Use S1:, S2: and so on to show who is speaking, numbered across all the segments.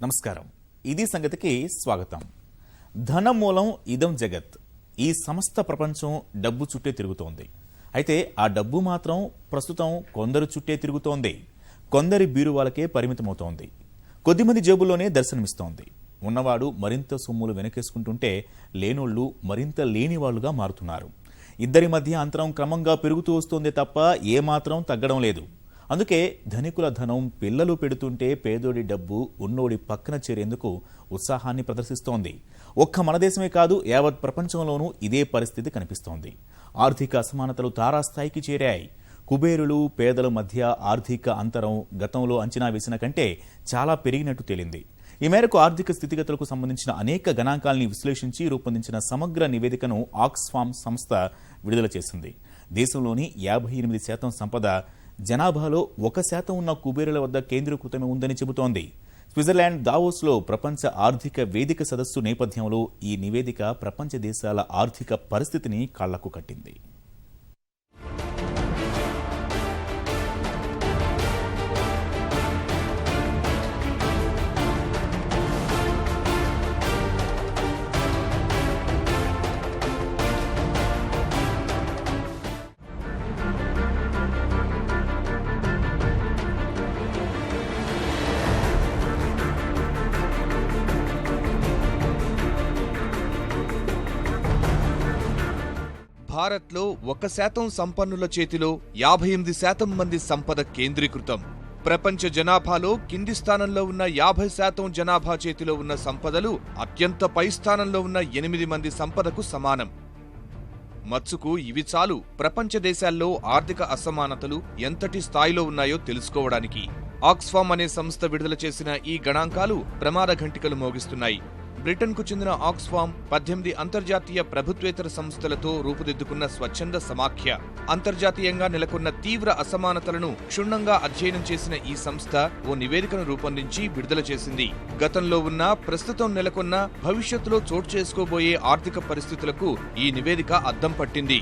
S1: నమస్కారం. ఇది సంగతికి స్వాగతం. ధనమూలం ఇదం జగత్. ఈ సమస్త ప్రపంచం డబ్బు చుట్టే తిరుగుతోంది. అయితే ఆ డబ్బు మాత్రం ప్రస్తుతం కొందరు చుట్టే తిరుగుతోంది. కొందరి బీరువాలకే పరిమితమవుతోంది. కొద్దిమంది జేబుల్లోనే దర్శనమిస్తోంది. ఉన్నవాడు మరింత సొమ్ములు వెనకేసుకుంటుంటే లేనోళ్లు మరింత లేనివాళ్లుగా మారుతున్నారు. ఇద్దరి మధ్య అంతరం క్రమంగా పెరుగుతూ వస్తోందే తప్ప ఏమాత్రం తగ్గడం లేదు. అందుకే ధనికుల ధనం పిల్లలు పెడుతుంటే పేదోడి డబ్బు ఉన్నోడి పక్కన చేరేందుకు ఉత్సాహాన్ని ప్రదర్శిస్తోంది. ఒక్క మన దేశమే కాదు, యావత్ ప్రపంచంలోనూ ఇదే పరిస్థితి కనిపిస్తోంది. ఆర్థిక అసమానతలు తారాస్థాయికి చేరాయి. కుబేరులు పేదల మధ్య ఆర్థిక అంతరం గతంలో అంచనా వేసిన కంటే చాలా పెరిగినట్టు తేలింది. ఈ మేరకు ఆర్థిక స్థితిగతులకు సంబంధించిన అనేక గణాంకాల్ని విశ్లేషించి రూపొందించిన సమగ్ర నివేదికను ఆక్స్ఫామ్ సంస్థ విడుదల చేసింది. దేశంలోని 58% సంపద జనాభాలో 1% ఉన్న కుబేరుల వద్ద కేంద్రీకృతమే ఉందని చెబుతోంది. స్విట్జర్లాండ్ దావోస్లో ప్రపంచ ఆర్థిక వేదిక సదస్సు నేపథ్యంలో ఈ నివేదిక ప్రపంచ దేశాల ఆర్థిక పరిస్థితిని కళ్లకు కట్టింది.
S2: భారత్లో 1% సంపన్నుల చేతిలో 58% మంది సంపద కేంద్రీకృతం. ప్రపంచ జనాభాలో కింది స్థానంలో ఉన్న 50% జనాభా చేతిలో ఉన్న సంపదలు అత్యంత పై స్థానంలో ఉన్న 8 మంది సంపదకు సమానం. మత్సుకు ఇవి చాలు ప్రపంచ దేశాల్లో ఆర్థిక అసమానతలు ఎంతటి స్థాయిలో ఉన్నాయో తెలుసుకోవడానికి. ఆక్స్ఫామ్ అనే సంస్థ విడుదల చేసిన ఈ గణాంకాలు ప్రమాద ఘంటికలు మోగిస్తున్నాయి. బ్రిటన్కు చెందిన ఆక్స్ఫామ్ 18 అంతర్జాతీయ ప్రభుత్వేతర సంస్థలతో రూపుదిద్దుకున్న స్వచ్ఛంద సమాఖ్య. అంతర్జాతీయంగా నెలకొన్న తీవ్ర అసమానతలను క్షుణ్ణంగా అధ్యయనం చేసిన ఈ సంస్థ ఓ నివేదికను రూపొందించి విడుదల చేసింది. గతంలో ఉన్న, ప్రస్తుతం నెలకొన్న, భవిష్యత్తులో చోటు చేసుకోబోయే ఆర్థిక పరిస్థితులకు ఈ నివేదిక అద్దం పట్టింది.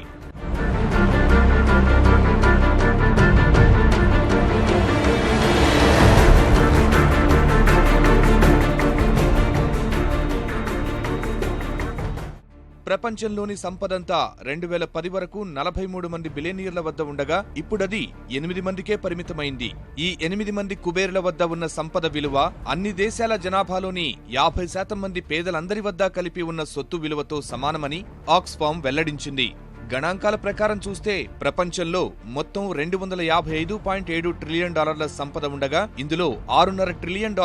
S2: ప్రపంచంలోని సంపదంతా 2010 వరకు 43 మంది బిలియనీర్ల వద్ద ఉండగా ఇప్పుడది 8 మందికే పరిమితమైంది. ఈ 8 మంది కుబేరుల వద్ద ఉన్న సంపద విలువ అన్ని దేశాల జనాభాలోని 50% మంది పేదలందరి వద్ద కలిపి ఉన్న సొత్తు విలువతో సమానమని ఆక్స్ఫామ్ వెల్లడించింది. గణాంకాల ప్రకారం చూస్తే ప్రపంచంలో మొత్తం $255.7 ట్రిలియన్ సంపద ఉండగా ఇందులో $6.5 ట్రిలియన్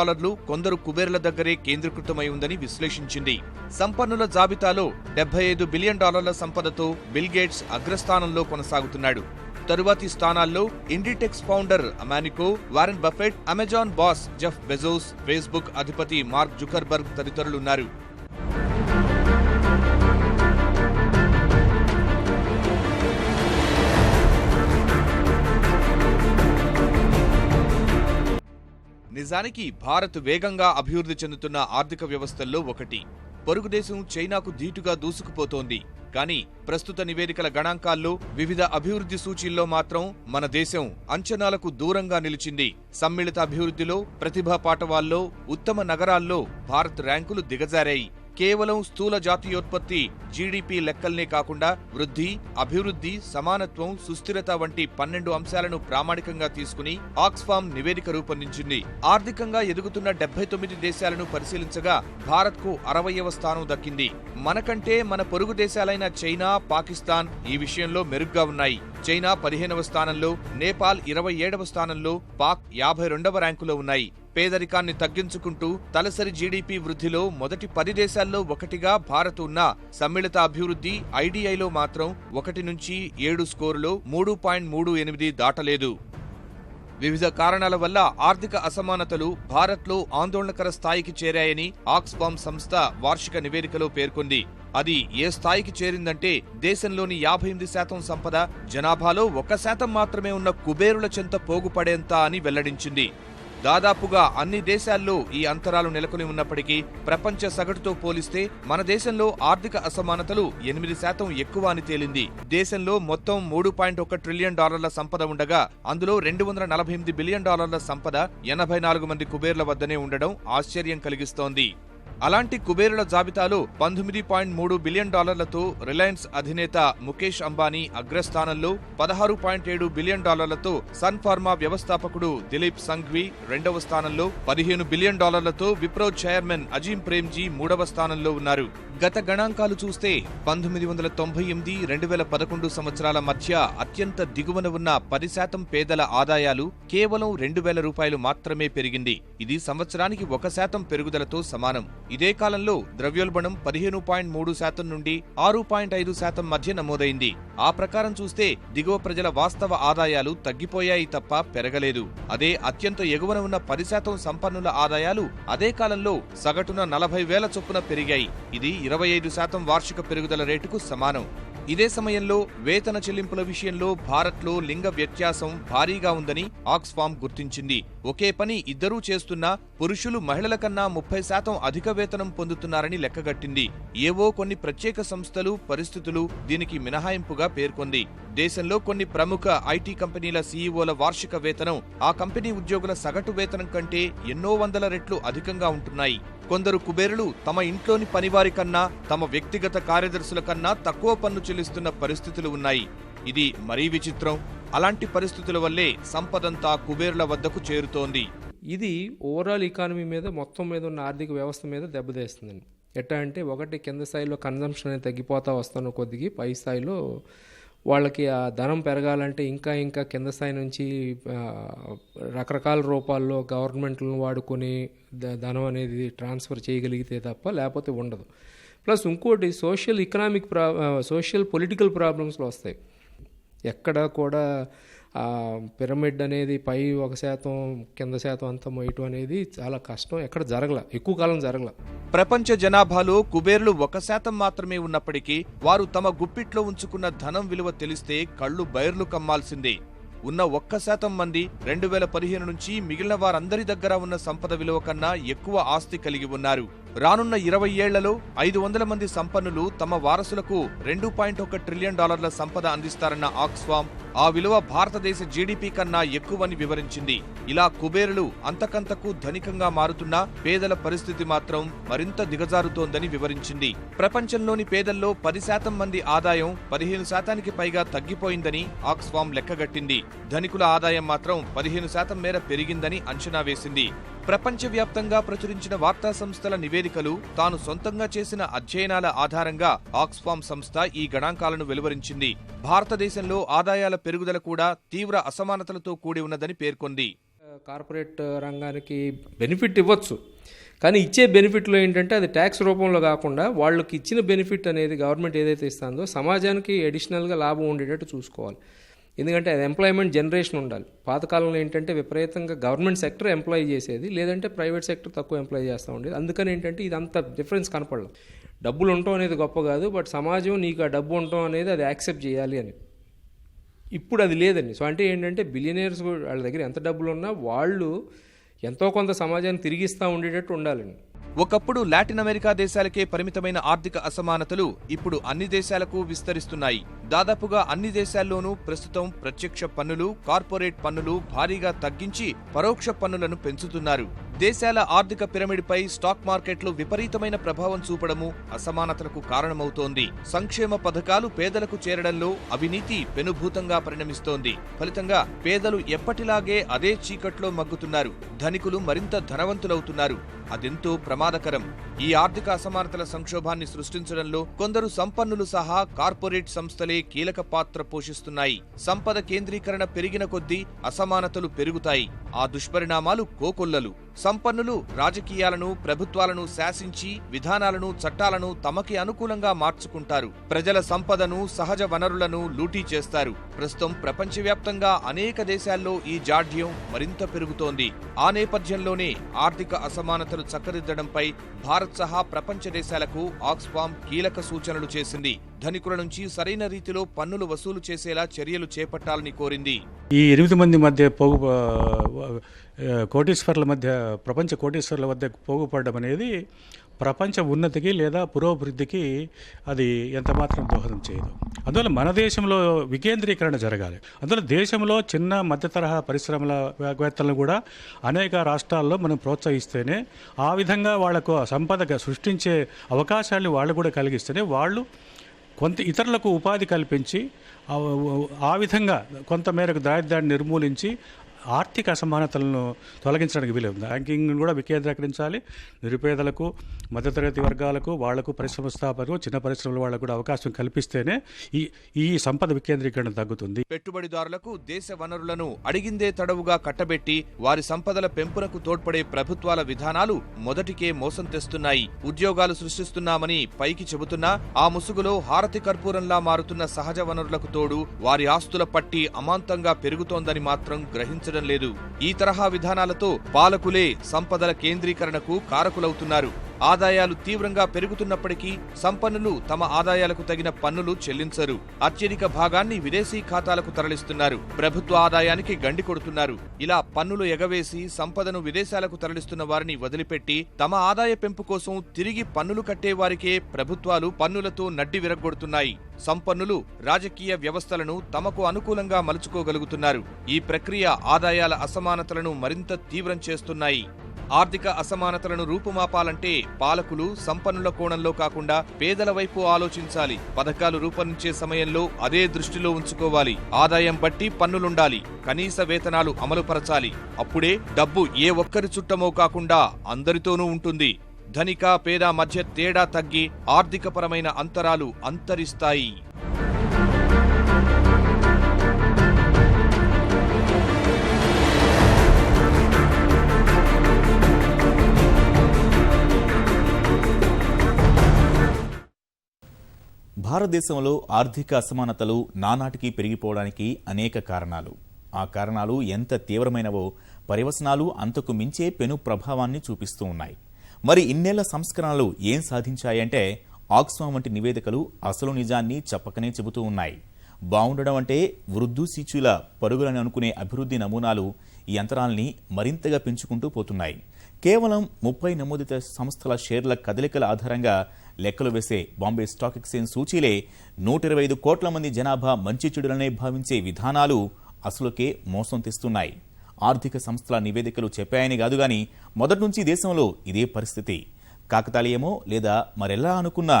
S2: కొందరు కుబేరుల దగ్గరే కేంద్రీకృతమై ఉందని విశ్లేషించింది. సంపన్నుల జాబితాలో $75 బిలియన్ సంపదతో బిల్ గేట్స్ అగ్రస్థానంలో కొనసాగుతున్నాడు. తరువాతి స్థానాల్లో Inditex founder Amancio, Warren Buffett, Amazon boss Jeff Bezos, Facebook అధిపతి మార్క్ జుకర్బర్గ్ తదితరులున్నారు. నిజానికి భారత్ వేగంగా అభివృద్ధి చెందుతున్న ఆర్థిక వ్యవస్థల్లో ఒకటి. పొరుగు దేశం చైనాకు ధీటుగా దూసుకుపోతోంది. కానీ ప్రస్తుత నివేదికల గణాంకాల్లో వివిధ అభివృద్ధి సూచీల్లో మాత్రం మన దేశం అంచనాలకు దూరంగా నిలిచింది. సమ్మిళిత అభివృద్ధిలో, ప్రతిభా పాటవాల్లో, ఉత్తమ నగరాల్లో భారత్ ర్యాంకులు దిగజారాయి. కేవలం స్థూల జాతీయోత్పత్తి జీడీపీ లెక్కల్నే కాకుండా వృద్ధి, అభివృద్ధి, సమానత్వం, సుస్థిరత వంటి 12 అంశాలను ప్రామాణికంగా తీసుకుని ఆక్స్ఫామ్ నివేదిక రూపొందించింది. ఆర్థికంగా ఎదుగుతున్న 79 దేశాలను పరిశీలించగా భారత్కు 60వ స్థానం దక్కింది. మనకంటే మన పొరుగు దేశాలైన చైనా, పాకిస్తాన్ ఈ విషయంలో మెరుగ్గా ఉన్నాయి. చైనా 15వ స్థానంలో, నేపాల్ 27వ స్థానంలో, పాక్ 52వ ర్యాంకులో ఉన్నాయి. పేదరికాన్ని తగ్గించుకుంటూ తలసరి జీడీపీ వృద్ధిలో మొదటి 10 దేశాల్లో ఒకటిగా భారత్ ఉన్న సమ్మిళిత అభివృద్ధి ఐడిఐలో మాత్రం 1 నుంచి 7 స్కోరులో 3.38 దాటలేదు. వివిధ కారణాల వల్ల ఆర్థిక అసమానతలు భారత్లో ఆందోళనకర స్థాయికి చేరాయని ఆక్స్ఫామ్ సంస్థ వార్షిక నివేదికలో పేర్కొంది. అది ఏ స్థాయికి చేరిందంటే దేశంలోని 58% సంపద జనాభాలో 1% మాత్రమే ఉన్న కుబేరుల చెంత పోగుపడేంత అని వెల్లడించింది. దాదాపుగా అన్ని దేశాల్లో ఈ అంతరాలు నెలకొని ఉన్నప్పటికీ ప్రపంచ సగటుతో పోలిస్తే మన దేశంలో ఆర్థిక అసమానతలు 8% ఎక్కువ అని తేలింది. దేశంలో మొత్తం $3.1 ట్రిలియన్ సంపద ఉండగా అందులో $248 బిలియన్ సంపద 84 మంది కుబేర్ల వద్దనే ఉండడం ఆశ్చర్యం కలిగిస్తోంది. అలాంటి కుబేరుల జాబితాలో $19.3 బిలియన్ రిలయన్స్ అధినేత ముఖేష్ అంబానీ అగ్రస్థానంలో, $16.7 బిలియన్ సన్ ఫార్మా వ్యవస్థాపకుడు దిలీప్ సంఘ్వి రెండవ స్థానంలో, $15 బిలియన్ విప్రో చైర్మన్ అజీం ప్రేమ్జీ మూడవ స్థానంలో ఉన్నారు. గత గణాంకాలు చూస్తే 1998-2011 సంవత్సరాల మధ్య అత్యంత దిగువన ఉన్న 10% పేదల ఆదాయాలు కేవలం $2,000 మాత్రమే పెరిగింది. ఇది సంవత్సరానికి 1% పెరుగుదలతో సమానం. ఇదే కాలంలో ద్రవ్యోల్బణం 15.3% నుండి 6.5% మధ్య నమోదైంది. ఆ ప్రకారం చూస్తే దిగువ ప్రజల వాస్తవ ఆదాయాలు తగ్గిపోయాయి తప్ప పెరగలేదు. అదే అత్యంత ఎగువన ఉన్న 10% సంపన్నుల ఆదాయాలు అదే కాలంలో సగటున 40,000 చొప్పున పెరిగాయి. ఇది 25% వార్షిక పెరుగుదల రేటుకు సమానం. ఇదే సమయంలో వేతన చెల్లింపుల విషయంలో భారత్లో లింగ వ్యత్యాసం భారీగా ఉందని ఆక్స్ఫామ్ గుర్తించింది. ఒకే పని ఇద్దరూ చేస్తున్నా పురుషులు మహిళల కన్నా 30% అధిక వేతనం పొందుతున్నారని లెక్కగట్టింది. ఏవో కొన్ని ప్రత్యేక సంస్థలు, పరిస్థితులు దీనికి మినహాయింపుగా పేర్కొంది. దేశంలో కొన్ని ప్రముఖ ఐటీ కంపెనీల సీఈఓల వార్షిక వేతనం ఆ కంపెనీ ఉద్యోగుల సగటు వేతనం కంటే ఎన్నో వందల రెట్లు అధికంగా ఉంటున్నాయి. కొందరు కుబేరులు తమ ఇంట్లోని పనివారి కన్నా, తమ వ్యక్తిగత కార్యదర్శుల కన్నా తక్కువ పన్ను చెల్లిస్తున్న పరిస్థితులు ఉన్నాయి. ఇది మరీ విచిత్రం. అలాంటి పరిస్థితుల వల్లే సంపదంతా కుబేరుల వద్దకు చేరుతోంది.
S3: ఇది ఓవరాల్ ఎకానమీ మీద, మొత్తం మీద ఉన్న ఆర్థిక వ్యవస్థ మీద దెబ్బతీస్తుందండి. ఎట్లా అంటే, ఒకటి కింద స్థాయిలో కన్జంప్షన్ అనేది తగ్గిపోతా వస్తున్న కొద్దికి పై స్థాయిలో వాళ్ళకి ఆ ధనం పెరగాలంటే ఇంకా కింద స్థాయి నుంచి రకరకాల రూపాల్లో గవర్నమెంట్లను వాడుకొని ధనం అనేది ట్రాన్స్ఫర్ చేయగలిగితే తప్ప లేకపోతే ఉండదు. ప్లస్ ఇంకోటి సోషల్ పొలిటికల్ ప్రాబ్లమ్స్లో వస్తాయి. ఎక్కడ కూడా పిరమిడ్ అనేది పై 1% కింద శాతం అంతా మోయటం అనేది చాలా కష్టం. ఎక్కడ ఎక్కువ కాలం జరగల.
S2: ప్రపంచ జనాభాలో కుబేర్లు 1% మాత్రమే ఉన్నప్పటికీ వారు తమ గుప్పిట్లో ఉంచుకున్న ధనం విలువ తెలిస్తే కళ్ళు బైర్లు కమ్మాల్సిందే. ఉన్న 1% మంది 2015 నుంచి మిగిలిన వారందరి దగ్గర ఉన్న సంపద విలువ కన్నా ఎక్కువ ఆస్తి కలిగి ఉన్నారు. రానున్న 20 ఏళ్లలో 500 మంది సంపన్నులు తమ వారసులకు $2.1 ట్రిలియన్ సంపద అందిస్తారన్న ఆక్స్ఫామ్ ఆ విలువ భారతదేశ జీడీపీ కన్నా ఎక్కువని వివరించింది. ఇలా కుబేరులు అంతకంతకు ధనికంగా మారుతున్నా పేదల పరిస్థితి మాత్రం మరింత దిగజారుతోందని వివరించింది. ప్రపంచంలోని పేదల్లో 10% మంది ఆదాయం 15% పైగా తగ్గిపోయిందని ఆక్స్ఫామ్ లెక్కగట్టింది. ధనికుల ఆదాయం మాత్రం 15% మేర పెరిగిందని అంచనా వేసింది. ప్రపంచవ్యాప్తంగా ప్రచురించిన వార్తా సంస్థల నివేదికలు, తాను సొంతంగా చేసిన అధ్యయనాల ఆధారంగా ఆక్స్ఫామ్ సంస్థ ఈ గణాంకాలను వెలువరించింది. భారతదేశంలో ఆదాయాల పెరుగుదల కూడా తీవ్ర అసమానతలతో కూడి ఉన్నదని పేర్కొంది.
S3: కార్పొరేట్ రంగానికి బెనిఫిట్ ఇవ్వచ్చు, కానీ ఇచ్చే బెనిఫిట్లో ఏంటంటే అది ట్యాక్స్ రూపంలో కాకుండా వాళ్ళకి ఇచ్చిన బెనిఫిట్ అనేది గవర్నమెంట్ ఏదైతే ఇస్తుందో సమాజానికి అడిషనల్గా లాభం ఉండేటట్టు చూసుకోవాలి. ఎందుకంటే అది ఎంప్లాయ్మెంట్ జనరేషన్ ఉండాలి. పాతకాలంలో ఏంటంటే విపరీతంగా గవర్నమెంట్ సెక్టర్ ఎంప్లాయ్ చేసేది, లేదంటే ప్రైవేట్ సెక్టర్ తక్కువ ఎంప్లాయ్ చేస్తూ ఉండేది. అందుకని ఏంటంటే ఇదంతా డిఫరెన్స్ కనపడలేదు. డబ్బులు ఉండటం అనేది గొప్ప కాదు, బట్ సమాజం నీకు ఆ డబ్బు ఉండటం అనేది అది యాక్సెప్ట్ చేయాలి అని. ఇప్పుడు అది లేదండి. సో అంటే ఏంటంటే బిలియనీర్స్ వాళ్ళ దగ్గర ఎంత డబ్బులు ఉన్నా వాళ్ళు ఎంతో కొంత సమాజాన్ని తిరిగిస్తూ ఉండేటట్టు ఉండాలండి.
S2: ఒకప్పుడు లాటిన్ అమెరికా దేశాలకే పరిమితమైన ఆర్థిక అసమానతలు ఇప్పుడు అన్ని దేశాలకు విస్తరిస్తున్నాయి. దాదాపుగా అన్ని దేశాల్లోనూ ప్రస్తుతం ప్రత్యక్ష పన్నులు, కార్పొరేట్ పన్నులు భారీగా తగ్గించి పరోక్ష పన్నులను పెంచుతున్నారు. దేశాల ఆర్థిక పిరమిడ్పై స్టాక్ మార్కెట్లు విపరీతమైన ప్రభావం చూపడము అసమానతలకు కారణమవుతోంది. సంక్షేమ పథకాలు పేదలకు చేరడంలో అవినీతి పెనుభూతంగా పరిణమిస్తోంది. ఫలితంగా పేదలు ఎప్పటిలాగే అదే చీకట్లో మగ్గుతున్నారు. ధనికులు మరింత ధనవంతులవుతున్నారు. అదెంతో ప్రమాదకరం. ఈ ఆర్థిక అసమానతల సంక్షోభాన్ని సృష్టించడంలో కొందరు సంపన్నులు సహా కార్పొరేట్ సంస్థలే కీలక పాత్ర పోషిస్తున్నాయి. సంపద కేంద్రీకరణ పెరిగిన కొద్దీ అసమానతలు పెరుగుతాయి. ఆ దుష్పరిణామాలు కోకొల్లలు. సంపన్నులు రాజకీయాలను, ప్రభుత్వాలను శాసించి విధానాలను, చట్టాలను తమకి అనుకూలంగా మార్చుకుంటారు. ప్రజల సంపదను, సహజ వనరులను లూటీ చేస్తారు. ప్రస్తుతం ప్రపంచవ్యాప్తంగా అనేక దేశాల్లో ఈ జాడ్యం మరింత పెరుగుతోంది. ఆ నేపథ్యంలోనే ఆర్థిక అసమానతలు చక్కదిద్దడంపై భారత్ సహా ప్రపంచ దేశాలకు ఆక్స్ఫామ్ కీలక సూచనలు చేసింది. ధనికుల నుంచి సరైన రీతిలో పన్నులు వసూలు చేసేలా చర్యలు చేపట్టాలని కోరింది.
S4: ఈ 8 మంది మధ్య కోటీశ్వర్ల మధ్య ప్రపంచ కోటీశ్వర్ల మధ్య పోగుపడడం అనేది ప్రపంచ ఉన్నతికి లేదా పురోభివృద్ధికి అది ఎంత మాత్రం దోహదం చేయదు. అందువల్ల మన దేశంలో వికేంద్రీకరణ జరగాలి. అందువల్ల దేశంలో చిన్న మధ్య తరహా పరిశ్రమల వేత్తలను కూడా అనేక రాష్ట్రాల్లో మనం ప్రోత్సహిస్తేనే, ఆ విధంగా వాళ్లకు సంపదగా సృష్టించే అవకాశాన్ని వాళ్ళు కూడా కలిగిస్తేనే వాళ్ళు కొంత ఇతరులకు ఉపాధి కల్పించి ఆ విధంగా కొంతమేరకు దారిద్ర్యాన్ని నిర్మూలించి ఆర్థిక అసమానతలను తొలగించడానికి వీలు ఉంది. బ్యాంకింగ్ కూడా వికేంద్రీకరించాలి. నిరుపేదలకు, మధ్యతరగతి వర్గాలకు, వాళ్లకు, పరిశ్రమ స్థాపనకు, చిన్న పరిశ్రమల వాళ్లకు కూడా అవకాశం కల్పిస్తేనే ఈ సంపద వికేంద్రీకరణ తగ్గుతుంది.
S2: పెట్టుబడిదారులకు దేశ వనరులను అడిగిందే తడవుగా కట్టబెట్టి వారి సంపదల పెంపునకు తోడ్పడే ప్రభుత్వాల విధానాలు మొదటికే మోసం తెస్తున్నాయి. ఉద్యోగాలు సృష్టిస్తున్నామని పైకి చెబుతున్నా ఆ ముసుగులో హారతి కర్పూరంలా మారుతున్న సహజ వనరులకు తోడు వారి ఆస్తుల పట్టి అమాంతంగా పెరుగుతోందని మాత్రం గ్రహించడం లేదు. ఈ తరహా విధానాలతో పాలకులే సంపదల కేంద్రీకరణకు కారకులవుతున్నారు. ఆదాయాలు తీవ్రంగా పెరుగుతున్నప్పటికీ సంపన్నులు తమ ఆదాయాలకు తగిన పన్నులు చెల్లించరు. అత్యధిక భాగాన్ని విదేశీ ఖాతాలకు తరలిస్తున్నారు. ప్రభుత్వ ఆదాయానికి గండి కొడుతున్నారు. ఇలా పన్నులు ఎగవేసి సంపదను విదేశాలకు తరలిస్తున్న వారిని వదిలిపెట్టి తమ ఆదాయ పెంపు కోసం తిరిగి పన్నులు కట్టే వారికే ప్రభుత్వాలు పన్నులతో నడ్డి విరగ్గొడుతున్నాయి. సంపన్నులు రాజకీయ వ్యవస్థలను తమకు అనుకూలంగా మలుచుకోగలుగుతున్నారు. ఈ ప్రక్రియ ఆదాయాల అసమానతలను మరింత తీవ్రం చేస్తున్నాయి. ఆర్థిక అసమానతలను రూపుమాపాలంటే పాలకులు సంపన్నుల కోణంలో కాకుండా పేదల వైపు ఆలోచించాలి. పథకాలు రూపొందించే సమయంలో అదే దృష్టిలో ఉంచుకోవాలి. ఆదాయం బట్టి పన్నులుండాలి. కనీస వేతనాలు అమలుపరచాలి. అప్పుడే డబ్బు ఏ ఒక్కరి చుట్టమో కాకుండా అందరితోనూ ఉంటుంది. ధనిక పేద మధ్య తేడా తగ్గి ఆర్థికపరమైన అంతరాలు అంతరిస్తాయి.
S1: భారతదేశంలో ఆర్థిక అసమానతలు నానాటికి పెరిగిపోవడానికి అనేక కారణాలు. ఆ కారణాలు ఎంత తీవ్రమైనవో పర్యవసనాలు అంతకు మించే పెను ప్రభావాన్ని చూపిస్తూ ఉన్నాయి. మరి ఇన్నేళ్ల సంస్కరణలు ఏం సాధించాయంటే ఆక్స్ఫామ్ వంటి నివేదికలు అసలు నిజాన్ని చెప్పకనే చెబుతూ ఉన్నాయి. బాగుండడం అంటే వృద్ధు శిశుల పరుగులని అనుకునే అభివృద్ధి నమూనాలు ఈ అంతరాల్ని మరింతగా పెంచుకుంటూ పోతున్నాయి. కేవలం 30 నమోదిత సంస్థల షేర్ల కదలికల ఆధారంగా లెక్కలు వేసే బాంబే స్టాక్ ఎక్స్చేంజ్ సూచీలే 125 కోట్ల మంది జనాభా మంచి చెడులనే భావించే విధానాలు అసలుకే మోసం తెస్తున్నాయి. ఆర్థిక సంస్థల నివేదికలు చెప్పాయని కాదు గాని మొదటి నుంచి దేశంలో ఇదే పరిస్థితి. కాకతాళీయమో లేదా మరెలా అనుకున్నా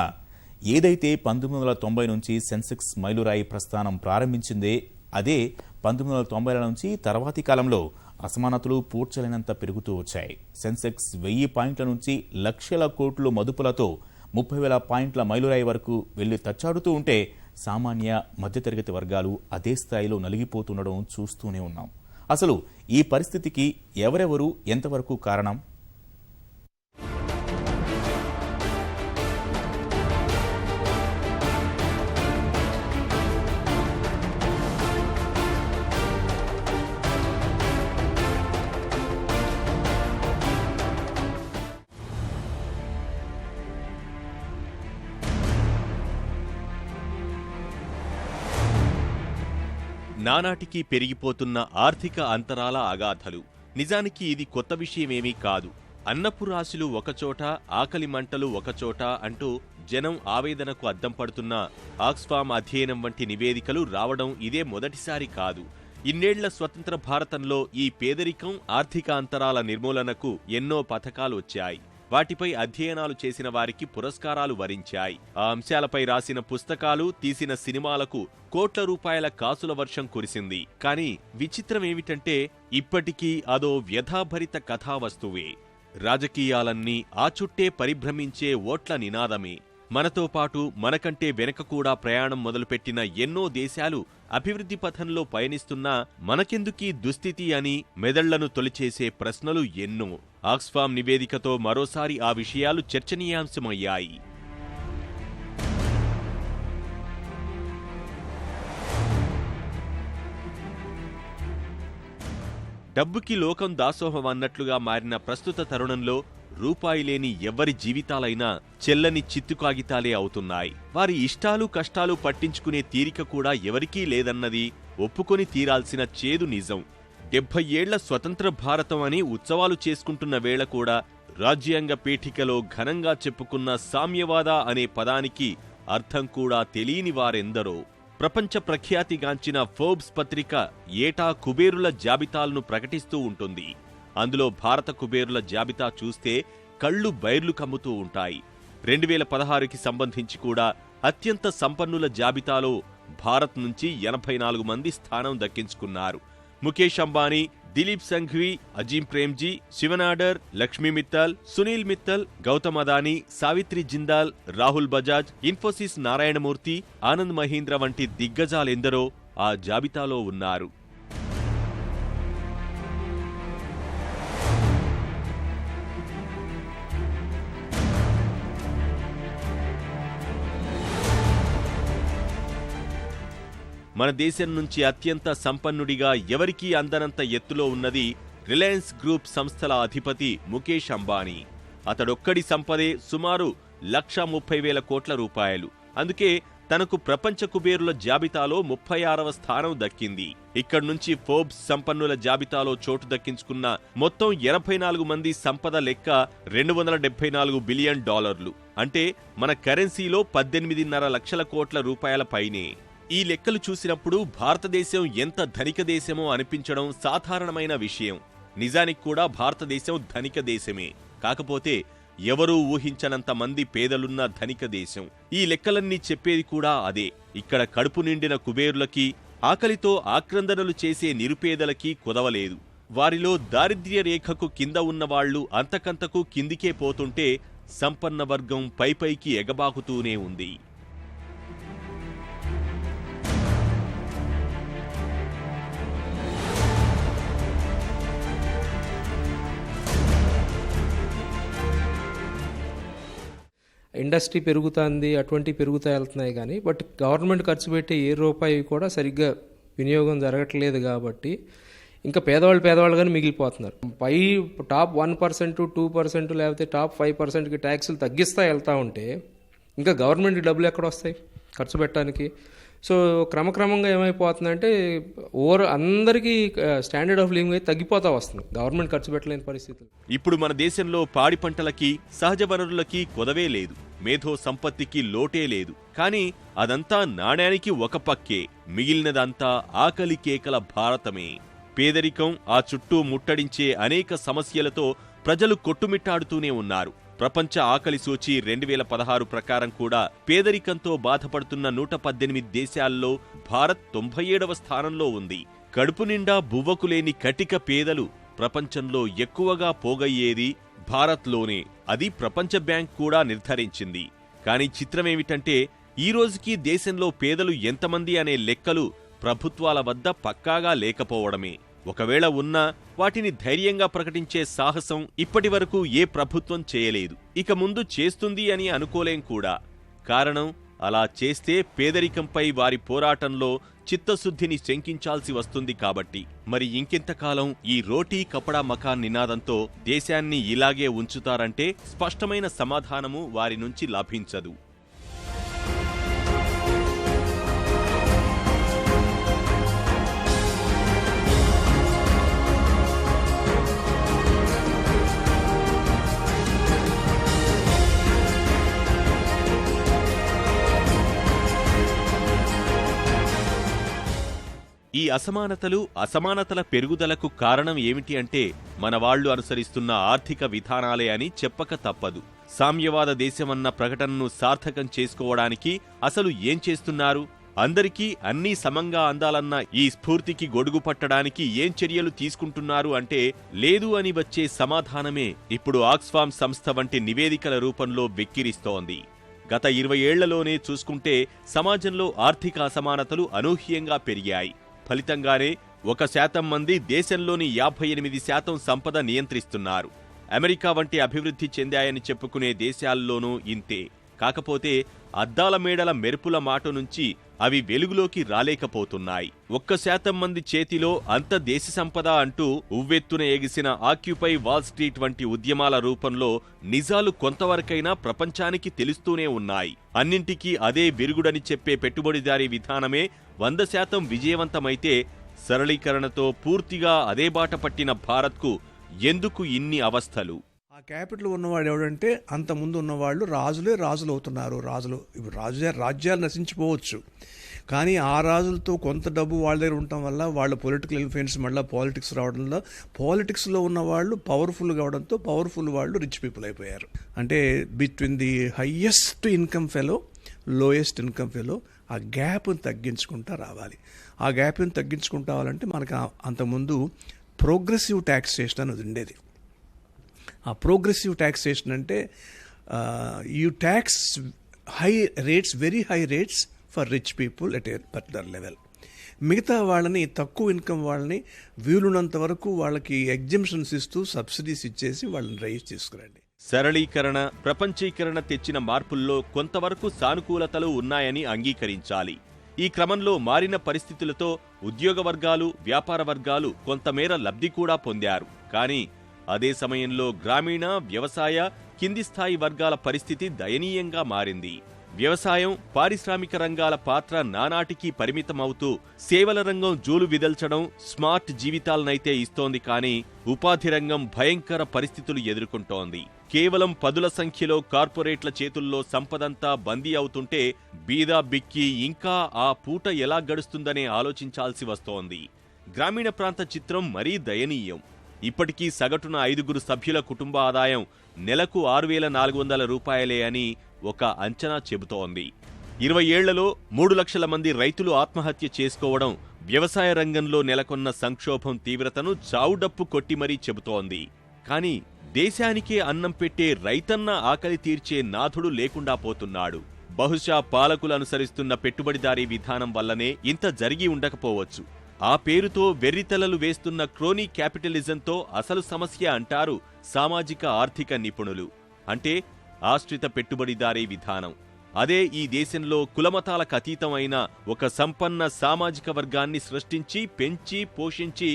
S1: ఏదైతే 1990 నుంచి సెన్సెక్స్ మైలురాయి ప్రస్థానం ప్రారంభించిందే అదే 1990ల నుంచి తర్వాతి కాలంలో అసమానతలు పూడ్చలేనంత పెరుగుతూ వచ్చాయి. సెన్సెక్స్ 1000 పాయింట్ల నుంచి లక్షల కోట్లు మదుపులతో 30,000 పాయింట్ల మైలురాయి వరకు వెళ్లి తచ్చాడుతూ ఉంటే సామాన్య మధ్యతరగతి వర్గాలు అదే స్థాయిలో నలిగిపోతుండడం చూస్తూనే ఉన్నాం. అసలు ఈ పరిస్థితికి ఎవరెవరు ఎంతవరకు కారణం?
S5: నానాటికి పెరిగిపోతున్న ఆర్థిక అంతరాల అగాధలు. నిజానికి ఇది కొత్త విషయమేమీ కాదు. అన్నపు రాశులు ఒకచోట, ఆకలి మంటలు ఒకచోట అంటూ జనం ఆవేదనకు అద్దం పడుతున్న ఆక్స్ఫామ్ అధ్యయనం వంటి నివేదికలు రావడం ఇదే మొదటిసారి కాదు. ఇన్నేళ్ల స్వతంత్ర భారతంలో ఈ పేదరికం, ఆర్థిక అంతరాల నిర్మూలనకు ఎన్నో పథకాలు వచ్చాయి. వాటిపై అధ్యయనాలు చేసిన వారికి పురస్కారాలు వరించాయి. ఆ అంశాలపై రాసిన పుస్తకాలు, తీసిన సినిమాలకు కోట్ల రూపాయల కాసుల వర్షం కురిసింది. కానీ విచిత్రమేమిటంటే ఇప్పటికీ అదో వ్యధాభరిత కథావస్తువే. రాజకీయాలన్నీ ఆ చుట్టే పరిభ్రమించే ఓట్ల నినాదమే. మనతో పాటు మనకంటే వెనక కూడా ప్రయాణం మొదలుపెట్టిన ఎన్నో దేశాలు అభివృద్ధి పథంలో పయనిస్తున్నా మనకెందుకీ దుస్థితి అని మెదళ్లను తొలిచేసే ప్రశ్నలు ఎన్నో. ఆక్స్ఫామ్ నివేదికతో మరోసారి ఆ విషయాలు చర్చనీయాంశమయ్యాయి. డబ్బుకి లోకం దాసోహం అన్నట్లుగా మారిన ప్రస్తుత తరుణంలో రూపాయి లేని ఎవ్వరి జీవితాలైనా చెల్లని చిత్తు కాగితాలే అవుతున్నాయి. వారి ఇష్టాలు కష్టాలు పట్టించుకునే తీరిక కూడా ఎవరికీ లేదన్నది ఒప్పుకొని తీరాల్సిన చేదు నిజం. 70 ఏళ్ల స్వతంత్ర భారతం అని ఉత్సవాలు చేసుకుంటున్న వేళ కూడా రాజ్యాంగ పీఠికలో ఘనంగా చెప్పుకున్న సామ్యవాద అనే పదానికి అర్థం కూడా తెలియని వారెందరో. ప్రపంచ ప్రఖ్యాతిగాంచిన ఫోర్బ్స్ పత్రిక ఏటా కుబేరుల జాబితాలను ప్రకటిస్తూ ఉంటుంది. అందులో భారత కుబేరుల జాబితా చూస్తే కళ్ళు బైర్లు కమ్ముతూ ఉంటాయి. 2016కి సంబంధించి కూడా అత్యంత సంపన్నుల జాబితాలో భారత్ నుంచి 84 మంది స్థానం దక్కించుకున్నారు. ముఖేష్ అంబానీ, దిలీప్ సంఘ్వి, అజీం ప్రేమ్జీ, శివనాడర్, లక్ష్మీ మిత్తల్, సునీల్ మిత్తల్, గౌతమ్ అదానీ, సావిత్రి జిందాల్, రాహుల్ బజాజ్, ఇన్ఫోసిస్ నారాయణమూర్తి, ఆనంద్ మహీంద్ర వంటి దిగ్గజాలెందరో ఆ జాబితాలో ఉన్నారు. మన దేశం నుంచి అత్యంత సంపన్నుడిగా ఎవరికీ అందనంత ఎత్తులో ఉన్నది రిలయన్స్ గ్రూప్ సంస్థల అధిపతి ముఖేష్ అంబానీ. అతడొక్కడి సంపదే సుమారు 1,30,000 కోట్ల రూపాయలు. అందుకే తనకు ప్రపంచ కుబేరుల జాబితాలో 36వ స్థానం దక్కింది. ఇక్కడ్నుంచి ఫోర్బ్స్ సంపన్నుల జాబితాలో చోటు దక్కించుకున్న మొత్తం 84 మంది సంపద లెక్క $274 బిలియన్. అంటే మన కరెన్సీలో 18.5 లక్షల కోట్ల రూపాయల పైనే. ఈ లెక్కలు చూసినప్పుడు భారతదేశం ఎంత ధనిక దేశమో అనిపించడం సాధారణమైన విషయం. నిజానికి కూడా భారతదేశం ధనిక దేశమే. కాకపోతే ఎవరూ ఊహించనంత మంది పేదలున్న ధనిక దేశం. ఈ లెక్కలన్నీ చెప్పేది కూడా అదే. ఇక్కడ కడుపు నిండిన కుబేరులకి, ఆకలితో ఆక్రందనలు చేసే నిరుపేదలకి కుదవలేదు. వారిలో దారిద్ర్య రేఖకు కింద ఉన్నవాళ్లు అంతకంతకు కిందికే పోతుంటే సంపన్న వర్గం పైపైకి ఎగబాకుతూనే ఉంది.
S3: ఇండస్ట్రీ పెరుగుతుంది, అటువంటి పెరుగుతూ వెళ్తున్నాయి కానీ బట్ గవర్నమెంట్ ఖర్చు పెట్టే ఏ రూపాయి కూడా సరిగ్గా వినియోగం జరగట్లేదు. కాబట్టి ఇంకా పేదవాళ్ళుగానే మిగిలిపోతున్నారు. పై టాప్ 1%, 2% లేకపోతే టాప్ 5%కి ట్యాక్సులు తగ్గిస్తా వెళ్తూ ఉంటే ఇంకా గవర్నమెంట్ డబ్బులు ఎక్కడ వస్తాయి ఖర్చు పెట్టడానికి? సో క్రమక్రమంగా ఏమైపోతుందంటే అందరికీ స్టాండర్డ్ ఆఫ్ లివింగ్ అయితే తగ్గిపోతా వస్తుంది గవర్నమెంట్ ఖర్చు పెట్టలేని పరిస్థితులు.
S5: ఇప్పుడు మన దేశంలో పాడి పంటలకి, సహజ వనరులకి కొదవే లేదు, మేధో సంపత్తికి లోటే లేదు. కానీ అదంతా నాణ్యానికి ఒక పక్కే, మిగిలినదంతా ఆకలి కేకల భారతమే. పేదరికం, ఆ చుట్టూ ముట్టడించే అనేక సమస్యలతో ప్రజలు కొట్టుమిట్టాడుతూనే ఉన్నారు. ప్రపంచ ఆకలి సూచి 2016 ప్రకారం కూడా పేదరికంతో బాధపడుతున్న 118 దేశాల్లో భారత్ 97వ స్థానంలో ఉంది. కడుపు నిండా బువ్వకులేని కటిక పేదలు ప్రపంచంలో ఎక్కువగా పోగయ్యేది భారత్లోనే. అది ప్రపంచ బ్యాంక్ కూడా నిర్ధారించింది. కానీ చిత్రమేమిటంటే ఈ రోజుకి దేశంలో పేదలు ఎంతమంది అనే లెక్కలు ప్రభుత్వాల వద్ద పక్కాగా లేకపోవడమే. ఒకవేళ ఉన్నా వాటిని ధైర్యంగా ప్రకటించే సాహసం ఇప్పటి వరకు ఏ ప్రభుత్వం చేయలేదు, ఇక ముందు చేస్తుంది అని అనుకోలేం కూడా. కారణం, అలా చేస్తే పేదరికంపై వారి పోరాటంలో చిత్తశుద్ధిని శంకించాల్సి వస్తుంది కాబట్టి. మరి ఇంకెంతకాలం ఈ రోటీ కపడా మకాన్ నినాదంతో దేశాన్ని ఇలాగే ఉంచుతారంటే స్పష్టమైన సమాధానము వారి నుంచి లభించదు. ఈ అసమానతల పెరుగుదలకు కారణం ఏమిటి అంటే మన వాళ్లు అనుసరిస్తున్న ఆర్థిక విధానాలే అని చెప్పక తప్పదు. సామ్యవాద దేశమన్న ప్రకటనను సార్థకం చేసుకోవడానికి అసలు ఏం చేస్తున్నారు? అందరికీ అన్నీ సమంగా అందాలన్న ఈ స్ఫూర్తికి గొడుగు పట్టడానికి ఏం చర్యలు తీసుకుంటున్నారు అంటే లేదు అని వచ్చే సమాధానమే ఇప్పుడు ఆక్స్ఫామ్ సంస్థ వంటి నివేదికల రూపంలో వెక్కిరిస్తోంది. గత 20 ఏళ్లలోనే చూసుకుంటే సమాజంలో ఆర్థిక అసమానతలు అనూహ్యంగా పెరిగాయి. ఫలితంగానే 1% మంది దేశంలోని 58% సంపద నియంత్రిస్తున్నారు. అమెరికా వంటి అభివృద్ధి చెందాయని చెప్పుకునే దేశాల్లోనూ ఇంతే. కాకపోతే అద్దాల మేడల మెరుపుల మాట నుంచి అవి వెలుగులోకి రాలేకపోతున్నాయి. 1% మంది చేతిలో అంత దేశ సంపద అంటూ ఉవ్వెత్తున ఎగిసిన ఆక్యుపై వాల్ స్ట్రీట్ వంటి ఉద్యమాల రూపంలో నిజాలు కొంతవరకైనా ప్రపంచానికి తెలుస్తూనే ఉన్నాయి. అన్నింటికీ అదే విరుగుడని చెప్పే పెట్టుబడిదారీ విధానమే 100% విజయవంతమైతే సరళీకరణతో పూర్తిగా అదే బాట పట్టిన భారత్కు ఎందుకు ఇన్ని అవస్థలు?
S6: ఆ క్యాపిటల్ ఉన్నవాడు ఎవడంటే అంతకుముందు ఉన్నవాళ్ళు రాజులు అవుతున్నారు. ఇప్పుడు రాజ్యాలు నశించిపోవచ్చు, కానీ ఆ రాజులతో కొంత డబ్బు వాళ్ళ దగ్గర ఉండటం వల్ల వాళ్ళ పొలిటికల్ ఇన్ఫ్లుయెన్స్ మళ్ళీ పాలిటిక్స్ రావడంలో పాలిటిక్స్లో ఉన్న వాళ్ళు పవర్ఫుల్ కావడంతో పవర్ఫుల్ వాళ్ళు రిచ్ పీపుల్ అయిపోయారు. అంటే between the highest income fellow, lowest income fellow ఆ గ్యాప్ని తగ్గించుకుంటా రావాలి. ఆ గ్యాప్ని తగ్గించుకుంటా రావాలంటే మనకు అంతకుముందు ప్రోగ్రెసివ్ ట్యాక్సేషన్ అనేది ఉండేది. ఆ ప్రోగ్రెసివ్ ట్యాక్సేషన్ అంటే you tax very high rates for rich people at a particular level. మిగతా వాళ్ళని, తక్కువ ఇన్కమ్ వాళ్ళని వీలున్నంత వరకు వాళ్ళకి ఎగ్జంప్షన్స్ ఇస్తూ సబ్సిడీస్ ఇచ్చేసి వాళ్ళని రైజ్ తీసుకురండి.
S5: సరళీకరణ, ప్రపంచీకరణ తెచ్చిన మార్పుల్లో కొంతవరకు సానుకూలతలు ఉన్నాయని అంగీకరించాలి. ఈ క్రమంలో మారిన పరిస్థితులతో ఉద్యోగ వర్గాలు, వ్యాపార వర్గాలు కొంతమేర లబ్ధి కూడా పొందారు. కానీ అదే సమయంలో గ్రామీణ, వ్యవసాయ, కింది స్థాయి వర్గాల పరిస్థితి దయనీయంగా మారింది. వ్యవసాయం, పారిశ్రామిక రంగాల పాత్ర నానాటికి పరిమితమవుతూ సేవల రంగం జూలు విదల్చడం స్మార్ట్ జీవితాలనైతే ఇస్తోంది, కానీ ఉపాధి రంగం భయంకర పరిస్థితులు ఎదుర్కొంటోంది. కేవలం పదుల సంఖ్యలో కార్పొరేట్ల చేతుల్లో సంపదంతా బందీ అవుతుంటే బీదా బిక్కి ఇంకా ఆ పూట ఎలా గడుస్తుందనే ఆలోచించాల్సి వస్తోంది. గ్రామీణ ప్రాంత చిత్రం మరీ దయనీయం. ఇప్పటికీ సగటున 5 సభ్యుల కుటుంబ ఆదాయం నెలకు 6,400 రూపాయలే అని ఒక అంచనా చెబుతోంది. 20 ఏళ్లలో 3 లక్షల మంది రైతులు ఆత్మహత్య చేసుకోవడం వ్యవసాయ రంగంలో నెలకొన్న సంక్షోభం తీవ్రతను చావుడప్పు కొట్టి మరీ చెబుతోంది. కానీ దేశానికే అన్నం పెట్టే రైతన్న ఆకలి తీర్చే నాథుడు లేకుండా పోతున్నాడు. బహుశా పాలకులు అనుసరిస్తున్న పెట్టుబడిదారీ విధానం వల్లనే ఇంత జరిగి ఉండకపోవచ్చు. ఆ పేరుతో వెర్రితలలు వేస్తున్న క్రోనీ క్యాపిటలిజంతో అసలు సమస్య అంటారు సామాజిక ఆర్థిక నిపుణులు. అంటే ఆశ్రిత పెట్టుబడిదారీ విధానం. అదే ఈ దేశంలో కులమతాలకు అతీతమైన ఒక సంపన్న సామాజిక వర్గాన్ని సృష్టించి, పెంచి, పోషించి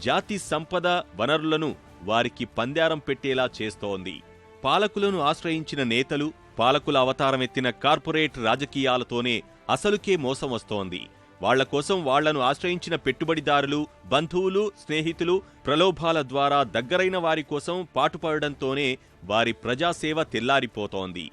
S5: జాతి సంపద, వనరులను వారికి పందారం పెట్టేలా చేస్తోంది. పాలకులను ఆశ్రయించిన నేతలు, పాలకుల అవతారమెత్తిన కార్పొరేట్ రాజకీయాలతోనే అసలుకే మోసం వస్తోంది. వాళ్ల కోసం వాళ్లను ఆశ్రయించిన పెట్టుబడిదారులు, బంధువులు, స్నేహితులు ప్రలోభాల ద్వారా దగ్గరైన వారి కోసం పాటుపడడంతోనే వారి ప్రజాసేవ తెల్లారిపోతోంది.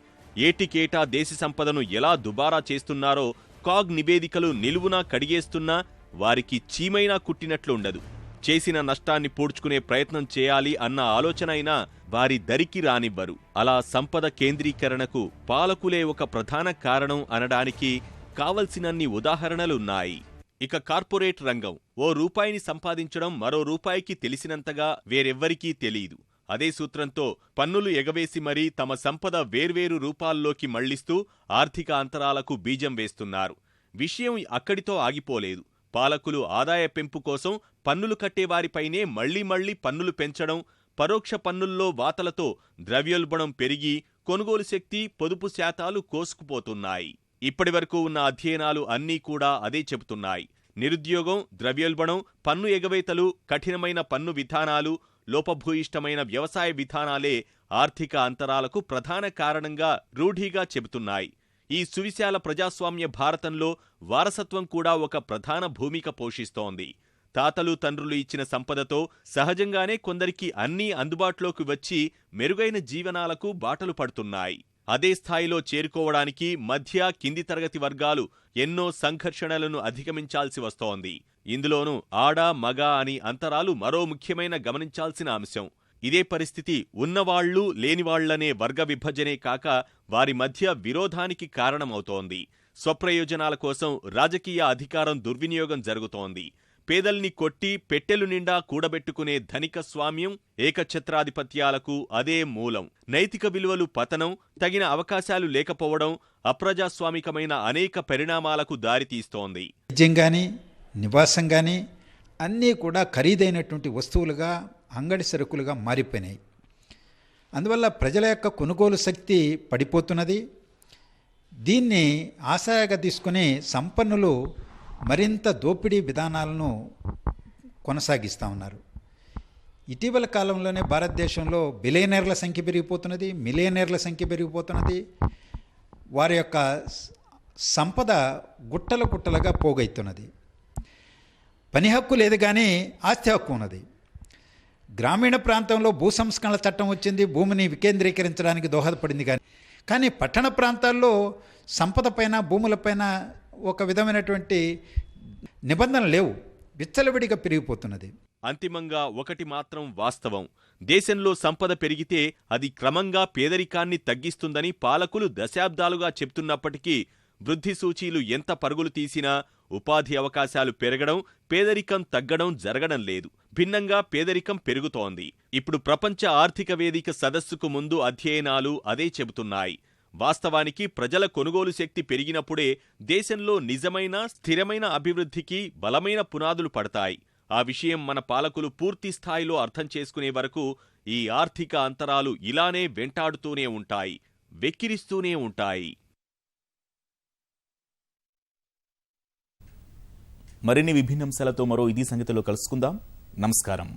S5: ఏటికేటా దేశ సంపదను ఎలా దుబారా చేస్తున్నారో కాగ్ నివేదికలు నిలువునా కడిగేస్తున్నా వారికి చీమైనా కుట్టినట్లుండదు. చేసిన నష్టాన్ని పూడ్చుకునే ప్రయత్నం చేయాలి అన్న ఆలోచనైనా వారి దరికి రానివ్వరు. అలా సంపద కేంద్రీకరణకు పాలకులే ఒక ప్రధాన కారణం అనడానికి కావలసినన్ని ఉదాహరణలున్నాయి. ఇక కార్పొరేట్ రంగం ఓ రూపాయిని సంపాదించడం మరో రూపాయికి తెలిసినంతగా వేరెవ్వరికీ తెలీదు. అదే సూత్రంతో పన్నులు ఎగవేసి మరీ తమ సంపద వేర్వేరు రూపాల్లోకి మళ్లిస్తూ ఆర్థిక అంతరాలకు బీజం వేస్తున్నారు. విషయం అక్కడితో ఆగిపోలేదు. పాలకులు ఆదాయ పెంపు కోసం పన్నులు కట్టేవారిపైనే మళ్లీ పన్నులు పెంచడం, పరోక్ష పన్నుల్లో వాతలతో ద్రవ్యోల్బణం పెరిగి కొనుగోలు శక్తి, పొదుపు శాతాలు కోసుకుపోతున్నాయి. ఇప్పటివరకు ఉన్న అధ్యయనాలు అన్నీ కూడా అదే చెబుతున్నాయి. నిరుద్యోగం, ద్రవ్యోల్బణం, పన్ను ఎగవేతలు, కఠినమైన పన్ను విధానాలు, లోపభూయిష్టమైన వ్యవసాయ విధానాలే ఆర్థిక అంతరాలకు ప్రధాన కారణంగా రూఢిగా చెబుతున్నాయి. ఈ సువిశాల ప్రజాస్వామ్య భారతంలో వారసత్వం కూడా ఒక ప్రధాన భూమిక పోషిస్తోంది. తాతలు తండ్రులు ఇచ్చిన సంపదతో సహజంగానే కొందరికి అన్నీ అందుబాటులోకి వచ్చి మెరుగైన జీవనాలకు బాటలు పడుతున్నాయి. అదే స్థాయిలో చేరుకోవడానికి మధ్య, కింది తరగతి వర్గాలు ఎన్నో సంఘర్షణలను అధిగమించాల్సి వస్తోంది. ఇందులోనూ ఆడ, మగ అని అంతరాలు మరో ముఖ్యమైన గమనించాల్సిన అంశం. ఇదే పరిస్థితి ఉన్నవాళ్లు, లేనివాళ్లనే వర్గ విభజనే కాక వారి మధ్య విరోధానికి కారణమవుతోంది. స్వప్రయోజనాల కోసం రాజకీయ అధికారం దుర్వినియోగం జరుగుతోంది. పేదల్ని కొట్టి పెట్టెలు నిండా కూడబెట్టుకునే ధనిక స్వామ్యం, ఏకఛత్రాధిపత్యాలకు అదే మూలం. నైతిక విలువలు పతనం, తగిన అవకాశాలు లేకపోవడం అప్రజాస్వామికమైన అనేక పరిణామాలకు దారితీస్తోంది.
S7: రాజ్యం కానీ, నివాసం కానీ అన్నీ కూడా ఖరీదైనటువంటి వస్తువులుగా, అంగడి సరుకులుగా మారిపోయినాయి. అందువల్ల ప్రజల యొక్క కొనుగోలు శక్తి పడిపోతున్నది. దీన్ని ఆశగా తీసుకుని సంపన్నులు మరింత దోపిడీ విధానాలను కొనసాగిస్తూ ఉన్నారు. ఇటీవల కాలంలోనే భారతదేశంలో బిలియనీర్ల సంఖ్య పెరిగిపోతున్నది, మిలియనీర్ల సంఖ్య పెరిగిపోతున్నది. వారి యొక్క సంపద గుట్టల గుట్టలుగా పోగైతున్నది. పని హక్కు లేదు కానీ ఆస్తి హక్కు ఉన్నది. గ్రామీణ ప్రాంతంలో భూ సంస్కరణల చట్టం వచ్చింది, భూమిని వికేంద్రీకరించడానికి దోహదపడింది. కానీ పట్టణ ప్రాంతాల్లో సంపద పైన భూములపైన ఒక విధమైనటువంటి నిబంధనలు లేవు, విచ్చలవిడిగా పెరిగిపోతున్నది.
S5: అంతిమంగా ఒకటి మాత్రం వాస్తవం, దేశంలో సంపద పెరిగితే అది క్రమంగా పేదరికాన్ని తగ్గిస్తుందని పాలకులు దశాబ్దాలుగా చెప్తున్నప్పటికీ వృద్ధి సూచీలు ఎంత పరుగులు తీసినా ఉపాధి అవకాశాలు పెరగడం, పేదరికం తగ్గడం జరగడం లేదు. భిన్నంగా పేదరికం పెరుగుతోంది. ఇప్పుడు ప్రపంచ ఆర్థిక వేదిక సదస్సుకు ముందు అధ్యయనాలు అదే చెబుతున్నాయి. వాస్తవానికి ప్రజల కొనుగోలు శక్తి పెరిగినప్పుడే దేశంలో నిజమైన స్థిరమైన అభివృద్ధికి బలమైన పునాదులు పడతాయి. ఆ విషయం మన పాలకులు పూర్తి స్థాయిలో అర్థం చేసుకునే వరకు ఈ ఆర్థిక అంతరాలు ఇలానే వెంటాడుతూనే ఉంటాయి, వెక్కిరిస్తూనే ఉంటాయి.
S1: మరిన్ని విభిన్న అంశాలతో మరో ఇది సంగతిలో కలుసుకుందాం. నమస్కారం.